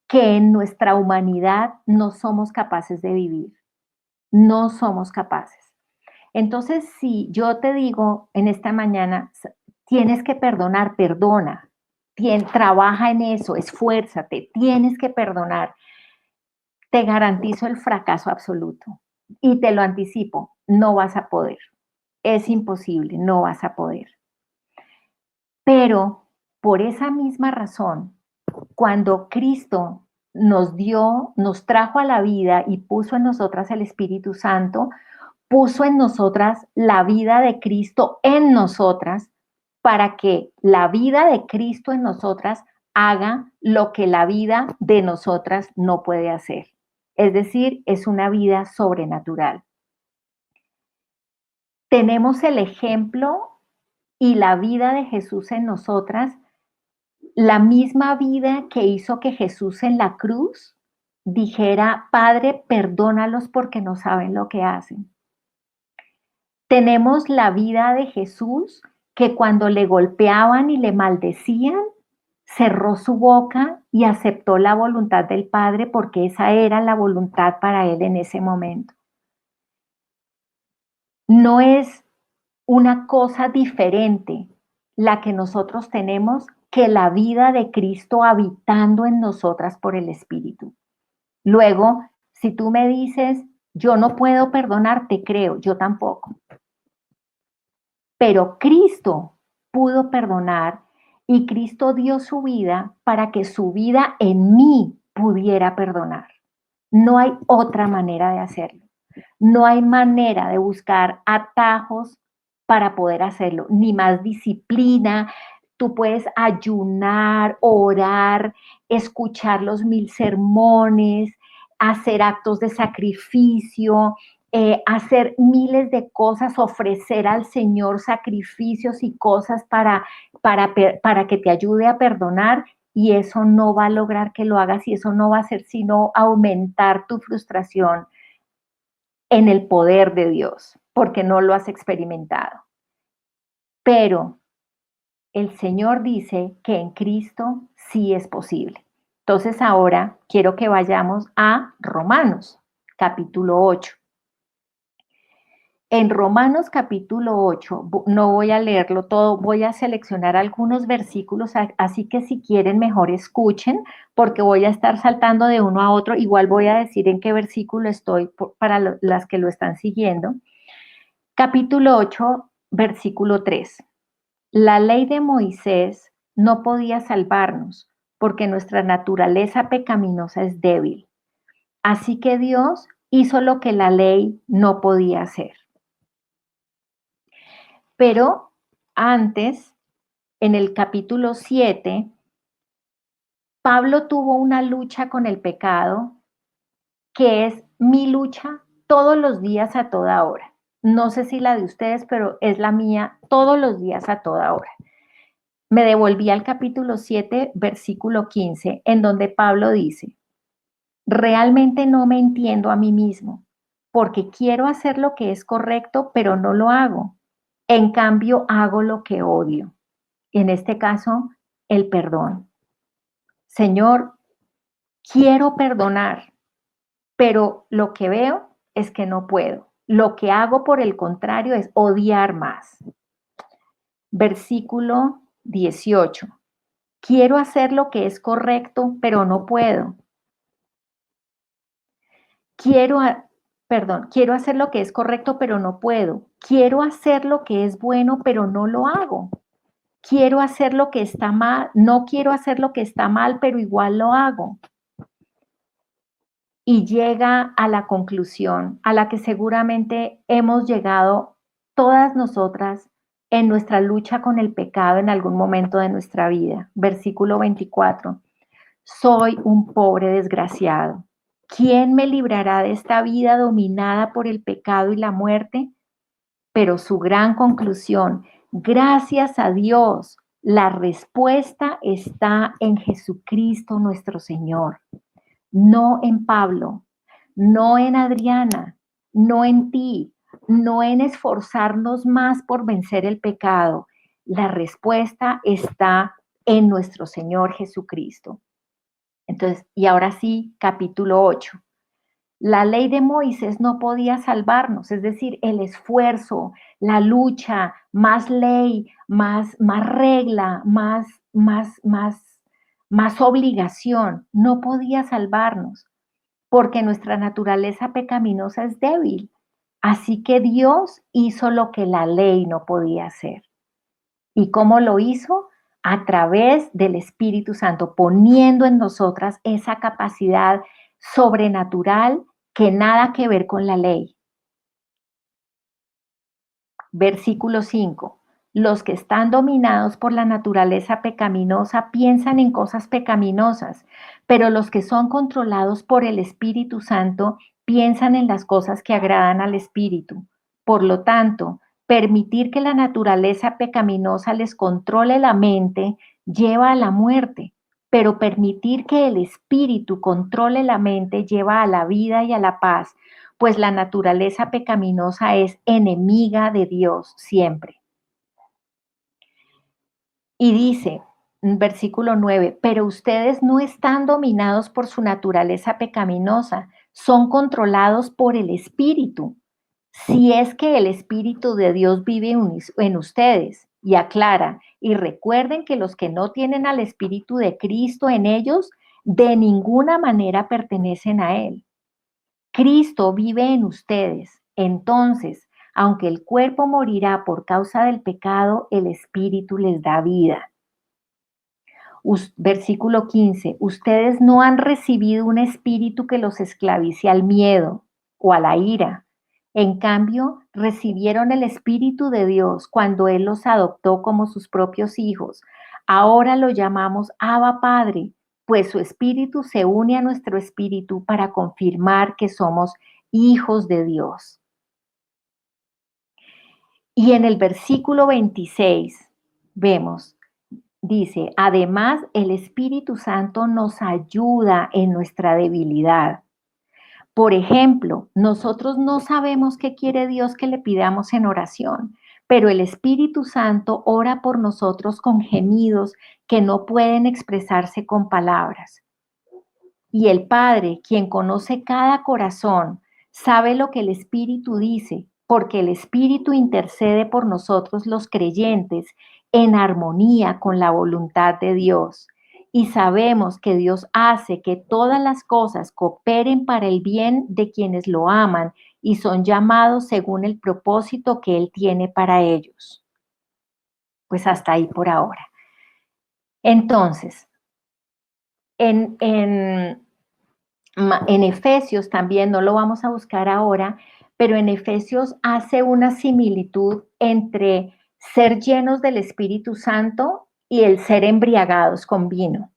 A: que en nuestra humanidad no somos capaces de vivir. No somos capaces. Entonces, si yo te digo en esta mañana, tienes que perdonar, perdona, trabaja en eso, esfuérzate, tienes que perdonar, te garantizo el fracaso absoluto. Y te lo anticipo, no vas a poder. Es imposible, no vas a poder. Pero por esa misma razón, cuando Cristo nos trajo a la vida y puso en nosotras el Espíritu Santo, puso en nosotras la vida de Cristo en nosotras, para que la vida de Cristo en nosotras haga lo que la vida de nosotras no puede hacer. Es decir, es una vida sobrenatural. Tenemos el ejemplo y la vida de Jesús en nosotras, la misma vida que hizo que Jesús en la cruz dijera: Padre, perdónalos porque no saben lo que hacen. Tenemos la vida de Jesús, que cuando le golpeaban y le maldecían, cerró su boca y aceptó la voluntad del Padre, porque esa era la voluntad para él en ese momento. No es una cosa diferente la que nosotros tenemos que la vida de Cristo habitando en nosotras por el Espíritu. Luego, si tú me dices: yo no puedo perdonar, te creo, yo tampoco. Pero Cristo pudo perdonar, y Cristo dio su vida para que su vida en mí pudiera perdonar. No hay otra manera de hacerlo. No hay manera de buscar atajos para poder hacerlo, ni más disciplina. Tú puedes ayunar, orar, escuchar los 1000 sermones, hacer actos de sacrificio, hacer miles de cosas, ofrecer al Señor sacrificios y cosas para que te ayude a perdonar, y eso no va a lograr que lo hagas, y eso no va a hacer sino aumentar tu frustración en el poder de Dios, porque no lo has experimentado. Pero el Señor dice que en Cristo sí es posible. Entonces ahora quiero que vayamos a Romanos, capítulo 8. En Romanos capítulo 8, no voy a leerlo todo, voy a seleccionar algunos versículos, así que si quieren mejor escuchen, porque voy a estar saltando de uno a otro. Igual voy a decir en qué versículo estoy para las que lo están siguiendo. Capítulo 8, versículo 3. La ley de Moisés no podía salvarnos, porque nuestra naturaleza pecaminosa es débil. Así que Dios hizo lo que la ley no podía hacer. Pero antes, en el capítulo 7, Pablo tuvo una lucha con el pecado, que es mi lucha todos los días a toda hora. No sé si la de ustedes, pero es la mía todos los días a toda hora. Me devolví al capítulo 7, versículo 15, en donde Pablo dice: realmente no me entiendo a mí mismo, porque quiero hacer lo que es correcto, pero no lo hago. En cambio, hago lo que odio. En este caso, el perdón. Señor, quiero perdonar, pero lo que veo es que no puedo. Lo que hago, por el contrario, es odiar más. Versículo 18. Quiero hacer lo que es correcto, pero no puedo. Quiero, quiero hacer lo que es correcto, pero no puedo. Quiero hacer lo que es bueno, pero no lo hago. Quiero hacer lo que está mal, no quiero hacer lo que está mal, pero igual lo hago. Y llega a la conclusión a la que seguramente hemos llegado todas nosotras en nuestra lucha con el pecado en algún momento de nuestra vida. Versículo 24. Soy un pobre desgraciado. ¿Quién me librará de esta vida dominada por el pecado y la muerte? Pero su gran conclusión: gracias a Dios, la respuesta está en Jesucristo nuestro Señor. No en Pablo, no en Adriana, no en ti, no en esforzarnos más por vencer el pecado. La respuesta está en nuestro Señor Jesucristo. Entonces, y ahora sí, capítulo 8. La ley de Moisés no podía salvarnos, es decir, el esfuerzo, la lucha, más ley, más regla, más obligación, no podía salvarnos, porque nuestra naturaleza pecaminosa es débil. Así que Dios hizo lo que la ley no podía hacer. ¿Y cómo lo hizo? a través del Espíritu Santo, poniendo en nosotras esa capacidad sobrenatural que nada que ver con la ley. Versículo 5. Los que están dominados por la naturaleza pecaminosa piensan en cosas pecaminosas, pero los que son controlados por el Espíritu Santo piensan en las cosas que agradan al Espíritu. Por lo tanto, permitir que la naturaleza pecaminosa les controle la mente lleva a la muerte, pero permitir que el Espíritu controle la mente lleva a la vida y a la paz, pues la naturaleza pecaminosa es enemiga de Dios siempre. Y dice, versículo 9, pero ustedes no están dominados por su naturaleza pecaminosa, son controlados por el Espíritu. Si es que el Espíritu de Dios vive en ustedes, y aclara, y recuerden que los que no tienen al Espíritu de Cristo en ellos, de ninguna manera pertenecen a Él. Cristo vive en ustedes. Entonces, aunque el cuerpo morirá por causa del pecado, el Espíritu les da vida. Versículo 15. Ustedes no han recibido un espíritu que los esclavice al miedo o a la ira. En cambio, recibieron el Espíritu de Dios cuando Él los adoptó como sus propios hijos. Ahora lo llamamos Abba Padre, pues su Espíritu se une a nuestro espíritu para confirmar que somos hijos de Dios. Y en el versículo 26 vemos, dice, además el Espíritu Santo nos ayuda en nuestra debilidad. Por ejemplo, nosotros no sabemos qué quiere Dios que le pidamos en oración, pero el Espíritu Santo ora por nosotros con gemidos que no pueden expresarse con palabras. Y el Padre, quien conoce cada corazón, sabe lo que el Espíritu dice, porque el Espíritu intercede por nosotros los creyentes en armonía con la voluntad de Dios. Y sabemos que Dios hace que todas las cosas cooperen para el bien de quienes lo aman y son llamados según el propósito que Él tiene para ellos. Pues hasta ahí por ahora. Entonces, en Efesios también, no lo vamos a buscar ahora, pero en Efesios hace una similitud entre ser llenos del Espíritu Santo y el ser embriagados con vino.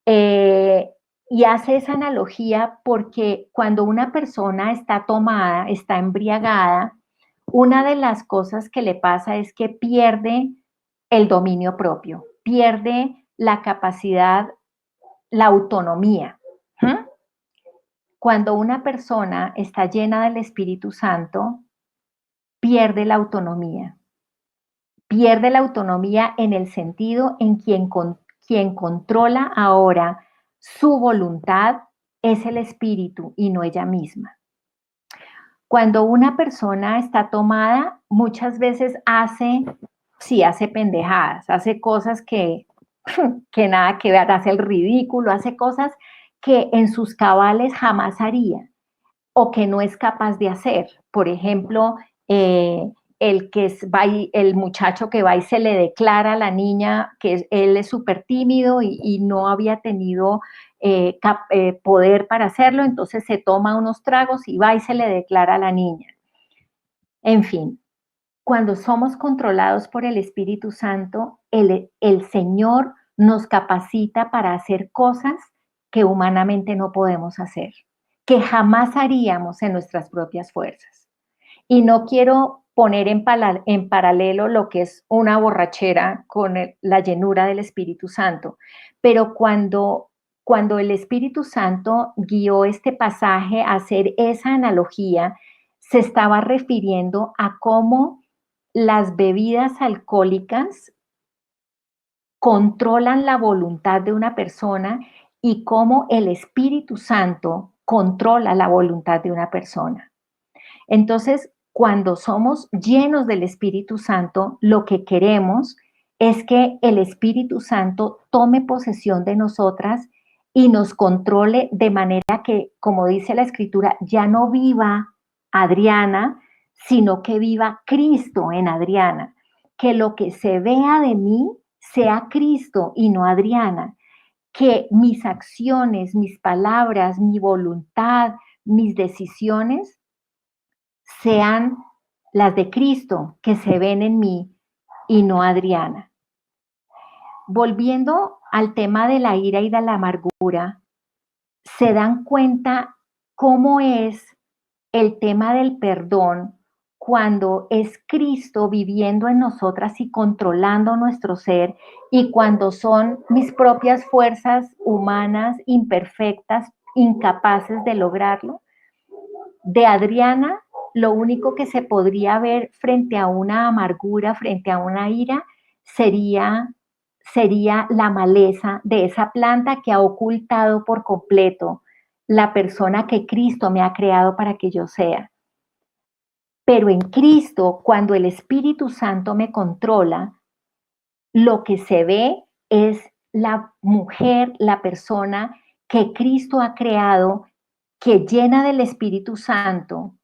A: Y hace esa analogía porque cuando una persona está tomada, está embriagada, una de las cosas que le pasa es que pierde el dominio propio, pierde la capacidad, la autonomía. Cuando una persona está llena del Espíritu Santo, pierde la autonomía. Pierde la autonomía en el sentido en quien controla ahora su voluntad es el Espíritu y no ella misma. Cuando una persona está tomada, muchas veces hace pendejadas, hace cosas que nada que ver, hace el ridículo, hace cosas que en sus cabales jamás haría o que no es capaz de hacer. Por ejemplo, el muchacho que va y se le declara a la niña que él es súper tímido y no había tenido poder para hacerlo, entonces se toma unos tragos y va y se le declara a la niña. En fin, cuando somos controlados por el Espíritu Santo, el Señor nos capacita para hacer cosas que humanamente no podemos hacer, que jamás haríamos en nuestras propias fuerzas. Y no quiero poner en paralelo lo que es una borrachera con la llenura del Espíritu Santo, pero cuando el Espíritu Santo guió este pasaje a hacer esa analogía, se estaba refiriendo a cómo las bebidas alcohólicas controlan la voluntad de una persona y cómo el Espíritu Santo controla la voluntad de una persona. Entonces, cuando somos llenos del Espíritu Santo, lo que queremos es que el Espíritu Santo tome posesión de nosotras y nos controle de manera que, como dice la Escritura, ya no viva Adriana, sino que viva Cristo en Adriana. Que lo que se vea de mí sea Cristo y no Adriana, que mis acciones, mis palabras, mi voluntad, mis decisiones sean las de Cristo que se ven en mí y no Adriana. Volviendo al tema de la ira y de la amargura, se dan cuenta cómo es el tema del perdón cuando es Cristo viviendo en nosotras y controlando nuestro ser, y cuando son mis propias fuerzas humanas imperfectas, incapaces de lograrlo. De Adriana, lo único que se podría ver frente a una amargura, frente a una ira, sería la maleza de esa planta que ha ocultado por completo la persona que Cristo me ha creado para que yo sea. Pero en Cristo, cuando el Espíritu Santo me controla, lo que se ve es la mujer, la persona que Cristo ha creado, que llena del Espíritu Santo,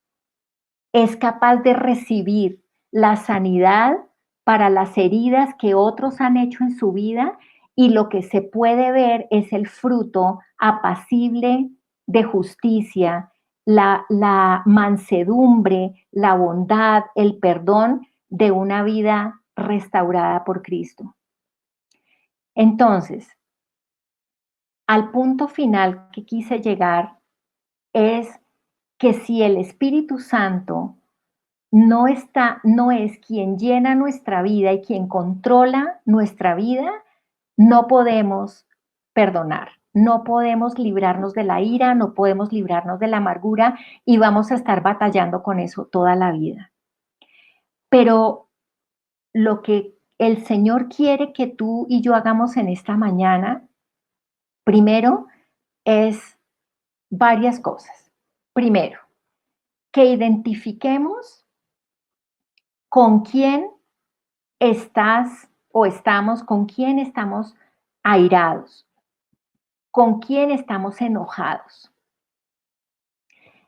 A: es capaz de recibir la sanidad para las heridas que otros han hecho en su vida, y lo que se puede ver es el fruto apacible de justicia, la mansedumbre, la bondad, el perdón de una vida restaurada por Cristo. Entonces, al punto final que quise llegar es que si el Espíritu Santo no es quien llena nuestra vida y quien controla nuestra vida, no podemos perdonar, no podemos librarnos de la ira, no podemos librarnos de la amargura, y vamos a estar batallando con eso toda la vida. Pero lo que el Señor quiere que tú y yo hagamos en esta mañana, primero, es varias cosas. Primero, que identifiquemos con quién estás o estamos, con quién estamos airados, con quién estamos enojados.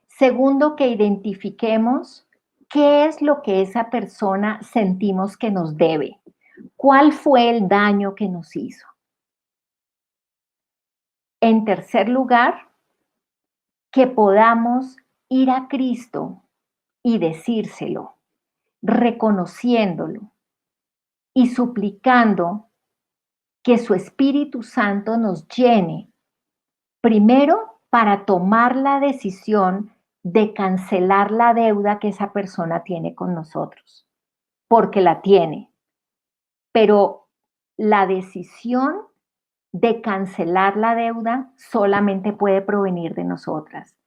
A: Segundo, que identifiquemos qué es lo que esa persona sentimos que nos debe, cuál fue el daño que nos hizo. En tercer lugar, que podamos ir a Cristo y decírselo, reconociéndolo y suplicando que su Espíritu Santo nos llene, primero para tomar la decisión de cancelar la deuda que esa persona tiene con nosotros, porque la tiene, pero la decisión de cancelar la deuda solamente puede provenir de nosotras,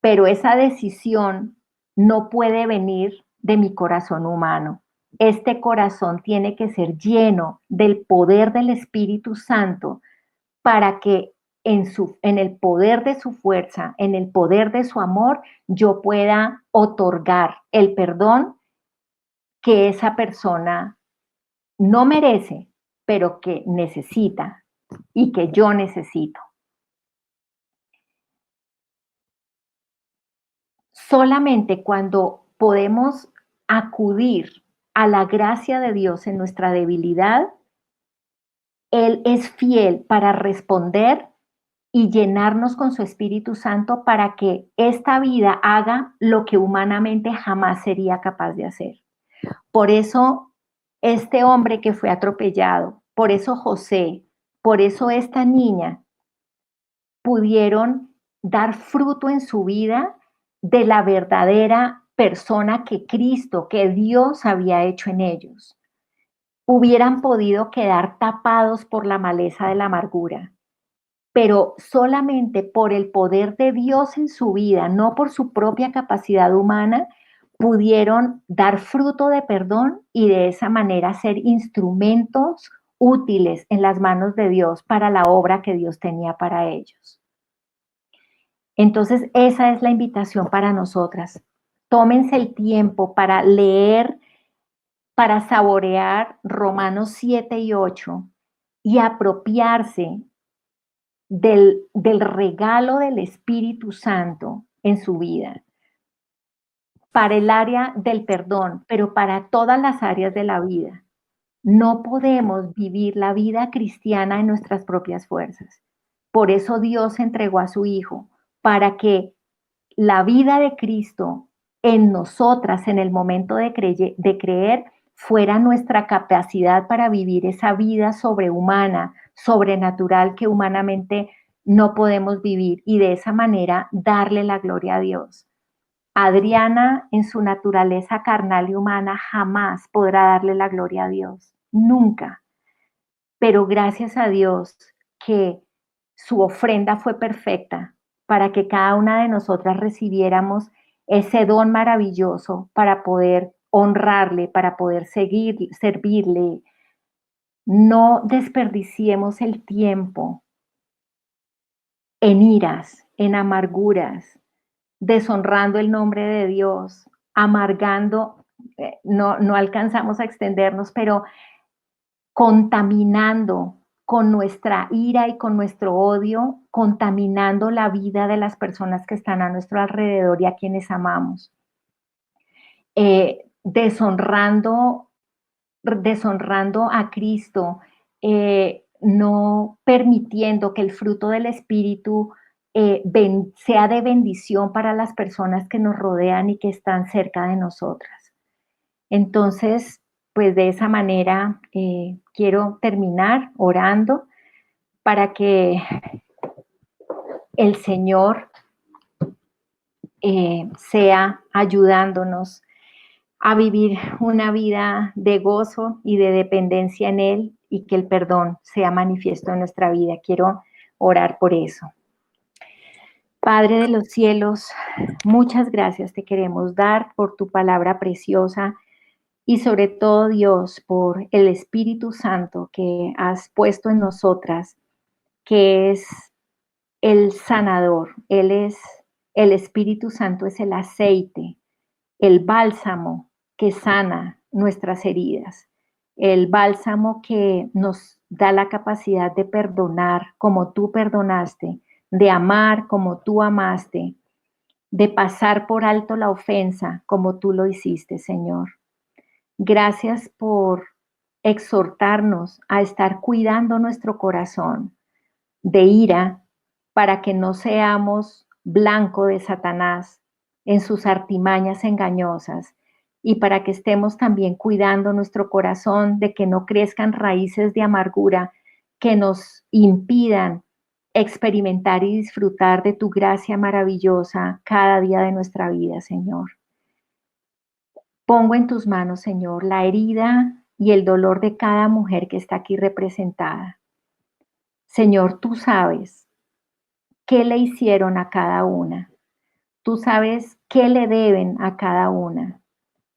A: pero esa decisión no puede venir de mi corazón humano. Este corazón tiene que ser lleno del poder del Espíritu Santo para que en el poder de su fuerza, en el poder de su amor, yo pueda otorgar el perdón que esa persona no merece, pero que necesita y que yo necesito. Solamente cuando podemos acudir a la gracia de Dios en nuestra debilidad, Él es fiel para responder y llenarnos con su Espíritu Santo para que esta vida haga lo que humanamente jamás sería capaz de hacer. Por eso este hombre que fue atropellado, por eso José, por eso esta niña pudieron dar fruto en su vida de la verdadera persona que Cristo, que Dios había hecho en ellos. Hubieran podido quedar tapados por la maleza de la amargura, pero solamente por el poder de Dios en su vida, no por su propia capacidad humana, pudieron dar fruto de perdón y de esa manera ser instrumentos útiles en las manos de Dios para la obra que Dios tenía para ellos. Entonces, esa es la invitación para nosotras. Tómense el tiempo para leer, para saborear Romanos 7 y 8 y apropiarse del regalo del Espíritu Santo en su vida, para el área del perdón, pero para todas las áreas de la vida. No podemos vivir la vida cristiana en nuestras propias fuerzas. Por eso Dios entregó a su Hijo, para que la vida de Cristo en nosotras en el momento de creer fuera nuestra capacidad para vivir esa vida sobrehumana, sobrenatural que humanamente no podemos vivir y de esa manera darle la gloria a Dios. Adriana, en su naturaleza carnal y humana, jamás podrá darle la gloria a Dios, nunca. Pero gracias a Dios que su ofrenda fue perfecta para que cada una de nosotras recibiéramos ese don maravilloso para poder honrarle, para poder servirle. No desperdiciemos el tiempo en iras, en amarguras, deshonrando el nombre de Dios, amargando, no alcanzamos a extendernos, pero contaminando con nuestra ira y con nuestro odio, contaminando la vida de las personas que están a nuestro alrededor y a quienes amamos. Deshonrando, deshonrando a Cristo, no permitiendo que el fruto del Espíritu sea de bendición para las personas que nos rodean y que están cerca de nosotras. Entonces, pues de esa manera quiero terminar orando para que el Señor sea ayudándonos a vivir una vida de gozo y de dependencia en Él y que el perdón sea manifiesto en nuestra vida. Quiero orar por eso. Padre de los cielos, muchas gracias te queremos dar por tu palabra preciosa y sobre todo, Dios, por el Espíritu Santo que has puesto en nosotras, que es el sanador. Él es, el Espíritu Santo es el aceite, el bálsamo que sana nuestras heridas, el bálsamo que nos da la capacidad de perdonar como tú perdonaste, de amar como tú amaste, de pasar por alto la ofensa como tú lo hiciste, Señor. Gracias por exhortarnos a estar cuidando nuestro corazón de ira para que no seamos blanco de Satanás en sus artimañas engañosas y para que estemos también cuidando nuestro corazón de que no crezcan raíces de amargura que nos impidan experimentar y disfrutar de tu gracia maravillosa cada día de nuestra vida, Señor. Pongo en tus manos, Señor, la herida y el dolor de cada mujer que está aquí representada. Señor, tú sabes qué le hicieron a cada una. Tú sabes qué le deben a cada una.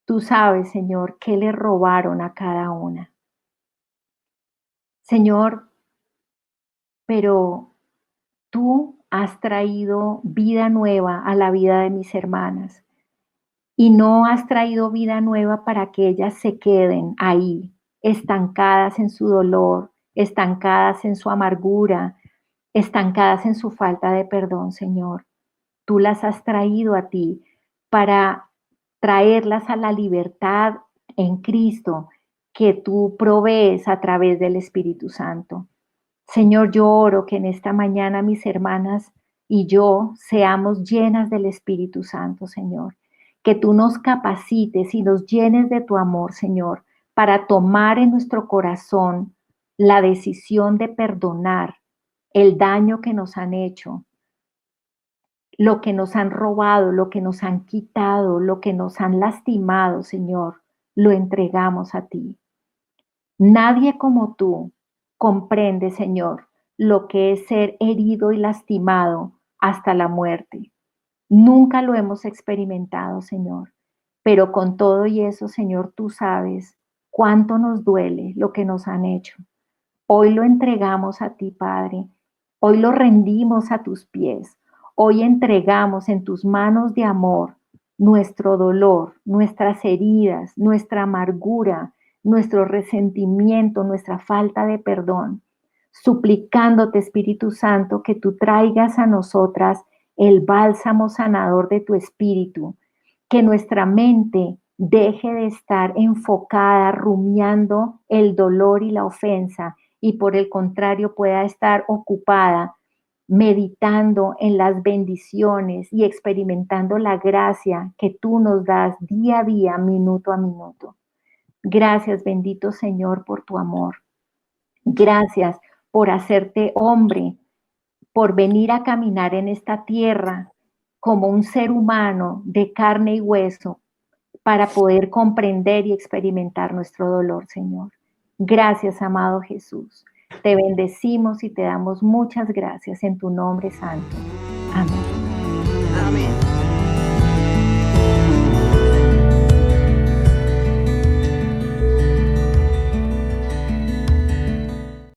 A: Tú sabes, Señor, qué le robaron a cada una. Señor, pero tú has traído vida nueva a la vida de mis hermanas y no has traído vida nueva para que ellas se queden ahí, estancadas en su dolor, estancadas en su amargura, estancadas en su falta de perdón, Señor. Tú las has traído a ti para traerlas a la libertad en Cristo que tú provees a través del Espíritu Santo. Señor, yo oro que en esta mañana mis hermanas y yo seamos llenas del Espíritu Santo, Señor. Que tú nos capacites y nos llenes de tu amor, Señor, para tomar en nuestro corazón la decisión de perdonar el daño que nos han hecho, lo que nos han robado, lo que nos han quitado, lo que nos han lastimado, Señor, lo entregamos a ti. Nadie como tú comprende, Señor, lo que es ser herido y lastimado hasta la muerte. Nunca lo hemos experimentado, Señor, pero con todo y eso, Señor, tú sabes cuánto nos duele lo que nos han hecho. Hoy lo entregamos a ti, Padre. Hoy lo rendimos a tus pies. Hoy entregamos en tus manos de amor nuestro dolor, nuestras heridas, nuestra amargura, nuestro resentimiento, nuestra falta de perdón, suplicándote, Espíritu Santo, que tú traigas a nosotras el bálsamo sanador de tu Espíritu, que nuestra mente deje de estar enfocada, rumiando el dolor y la ofensa, y por el contrario pueda estar ocupada meditando en las bendiciones y experimentando la gracia que tú nos das día a día, minuto a minuto. Gracias, bendito Señor, por tu amor. Gracias por hacerte hombre, por venir a caminar en esta tierra como un ser humano de carne y hueso para poder comprender y experimentar nuestro dolor, Señor. Gracias, amado Jesús. Te bendecimos y te damos muchas gracias en tu nombre santo. Amén.